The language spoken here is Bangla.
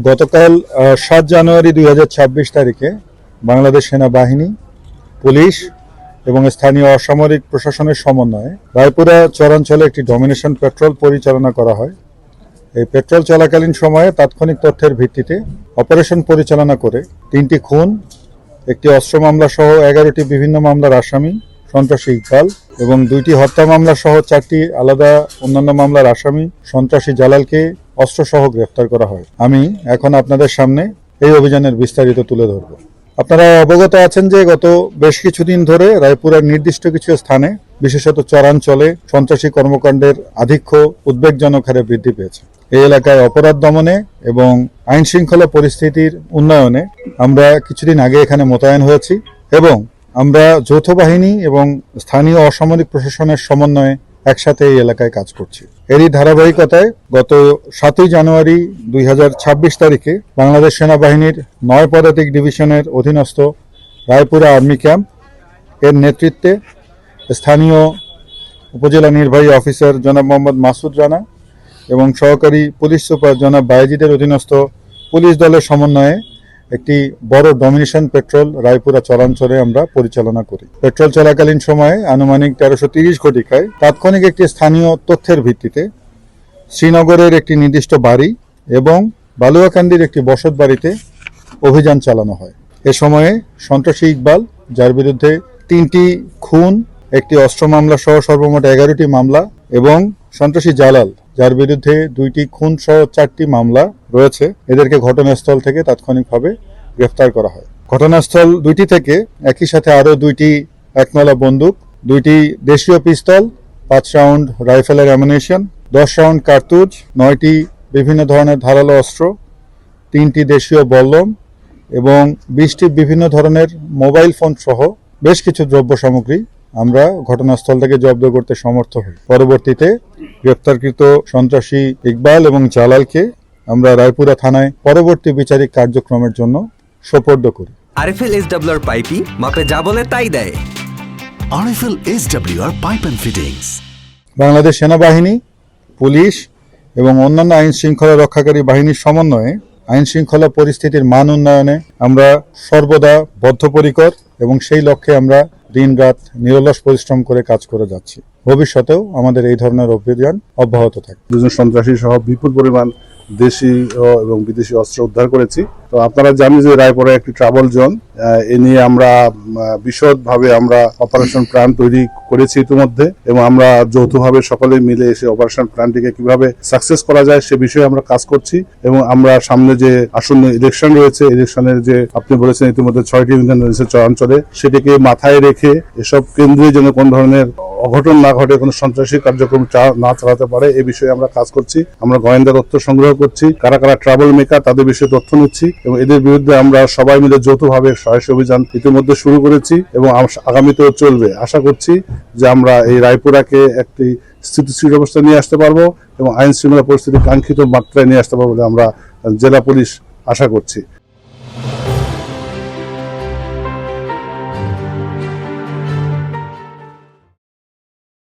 গতকাল ৭ জানুয়ারি ২০২৬ তারিখে বাংলাদেশ সেনাবাহিনী, পুলিশ এবং স্থানীয় অসামরিক প্রশাসনের সমন্বয়ে রায়পুরা চরাঞ্চলে একটি ডমিনেশন পেট্রোল পরিচালনা করা হয়। এই পেট্রোল চলাকালীন সময়ে তাৎক্ষণিক তথ্যের ভিত্তিতে অপারেশন পরিচালনা করে ৩টি খুন, একটি অস্ত্র মামলা সহ ১১টি বিভিন্ন মামলার আসামি সন্ত্রাসী ইকবাল এবং ২টি হত্যা মামলা সহ 4টি আলাদা অন্যান্য মামলার আসামি সন্ত্রাসী জালালকে অস্ত্রসহ গ্রেফতার করা হয়। আমি এখন আপনাদের সামনে এই অভিযানের বিস্তারিত তুলে ধরব। আপনারা অবগত আছেন যে গত বেশ কিছুদিন ধরে রায়পুরার নির্দিষ্ট কিছু স্থানে, বিশেষত চরাঞ্চলে সন্ত্রাসী কর্মকাণ্ডের আধিক্য উদ্বেগজনক হারে বৃদ্ধি পেয়েছে। এই এলাকায় অপরাধ দমনে এবং আইন শৃঙ্খলা পরিস্থিতির উন্নয়নে আমরা কিছুদিন আগে এখানে মোতায়েন হয়েছি এবং আমরা যৌথ বাহিনী এবং স্থানীয় অসামরিক প্রশাসনের সমন্বয়ে একসাথে এই এলাকায় কাজ করছি। এরই ধারাবাহিকতায় গত ৭ই জানুয়ারি ২০২৬ তারিখে বাংলাদেশ সেনাবাহিনীর ৯ পদাতিক ডিভিশনের অধীনস্থ রায়পুরা আর্মি ক্যাম্প এর নেতৃত্বে স্থানীয় উপজেলা নির্বাহী অফিসার জনাব মোহাম্মদ মাসুদ রানা এবং সহকারী পুলিশ সুপার জনাব বায়েজিদের অধীনস্থ পুলিশ দলের সমন্বয়ে একটি বড় ডমিনেশন পেট্রোল রায়পুরা চরাঞ্চলে আমরা পরিচালনা করি। পেট্রোল চলাকালীন সময়ে আনুমানিক ১৩৩০ ঘটিকায় তাৎক্ষণিক একটি স্থানীয় তথ্যের ভিত্তিতে শ্রীনগরের একটি নির্দিষ্ট বাড়ি এবং বালুয়াকান্দির একটি বসত বাড়িতে অভিযান চালানো হয়। এ সময়ে সন্ত্রাসী ইকবাল, যার বিরুদ্ধে 3টি খুন, একটি অস্ত্র মামলা সহ সর্বমোট 11টি মামলা, এবং সন্ত্রাসী জালাল, যার বিরুদ্ধে 2টি খুন সহ 4টি মামলা রয়েছে, এদেরকে ঘটনাস্থল থেকে তাৎক্ষণিকভাবে গ্রেফতার করা হয়। ঘটনাস্থল 2টি থেকে একই সাথে আরও 2টি একনলা বন্দুক, 2টি দেশীয় পিস্তল, 5 রাউন্ড রাইফেলের অ্যামুনিশন, 10 রাউন্ড কার্তুজ, 9টি বিভিন্ন ধরনের ধারালো অস্ত্র, 3টি দেশীয় বল্লম এবং 20টি বিভিন্ন ধরনের মোবাইল ফোন সহ বেশ কিছু দ্রব্য সামগ্রী আমরা ঘটনাস্থল থেকে জব্দ করতে সমর্থ হই। পরবর্তীতে গ্রেপ্তারকৃত সন্ত্রাসী ইকবাল এবং জালালকে আমরা রায়পুরা থানায় পরবর্তী বিচারিক কার্যক্রমের জন্য সোপর্দ করি। আরএফএল এসডব্লিউআর পাইপই মাপে যা বলে তাই দেয়। RFL SWR pipe and fittings. Bangladesh সেনাবাহিনী, পুলিশ এবং অন্যান্য আইন শৃঙ্খলা রক্ষাকারী বাহিনীর সমন্বয়ে আইন শৃঙ্খলা পরিস্থিতির মান উন্নয়নে আমরা সর্বদা বদ্ধপরিকর এবং সেই লক্ষ্যে আমরা দিন-রাত নিরলস পরিশ্রম করে কাজ করে যাচ্ছি। ভবিষ্যতেও আমাদের এই ধরনের অভিযান অব্যাহত থাকবে। দুজন সন্ত্রাসী সহ বিপুল পরিমাণ দেশি এবং বিদেশি অস্ত্র উদ্ধার করেছি। তো আপনারা জানেন যে রায়পুরা একটি ট্রাভেল জোন, এ নিয়ে আমরা বিশদভাবে আমরা অপারেশন প্ল্যান তৈরি করেছি ইতিমধ্যে, এবং আমরা যৌথভাবে সকলে মিলে এসে অপারেশন প্ল্যানটিকে কিভাবে সাকসেস করা যায় সে বিষয়ে আমরা কাজ করছি। এবং আমরা সামনে যে আসন্ন ইলেকশন রয়েছে, ইলেকশনের যে আপনি বলেছেন ইতিমধ্যে 6টি ইউনিয়ন রয়েছে চরাঞ্চলে, সেটিকে মাথায় রেখে এসব কেন্দ্রে যেন কোন ধরনের অঘটন না ঘটে, কোনো সন্ত্রাসী কার্যক্রম না চালাতে পারে, এ বিষয়ে আমরা কাজ করছি। আমরা গোয়েন্দা তথ্য সংগ্রহ করছি, কারা কারা ট্রাভেল মেকার তাদের বিষয়ে তথ্য নিচ্ছি, এবং এদের বিরুদ্ধে আমরা সবাই মিলে যৌথভাবে সহায়তা অভিযান ইতিমধ্যে শুরু করেছি এবং আগামীতেও চলবে। আশা করছি যে আমরা এই রায়পুরাকে একটি স্থিতিশীল অবস্থা নিয়ে আসতে পারবো এবং আইন শৃঙ্খলা পরিস্থিতি কাঙ্ক্ষিত মাত্রায় নিয়ে আসতে পারবো বলে আমরা জেলা পুলিশ আশা করছি।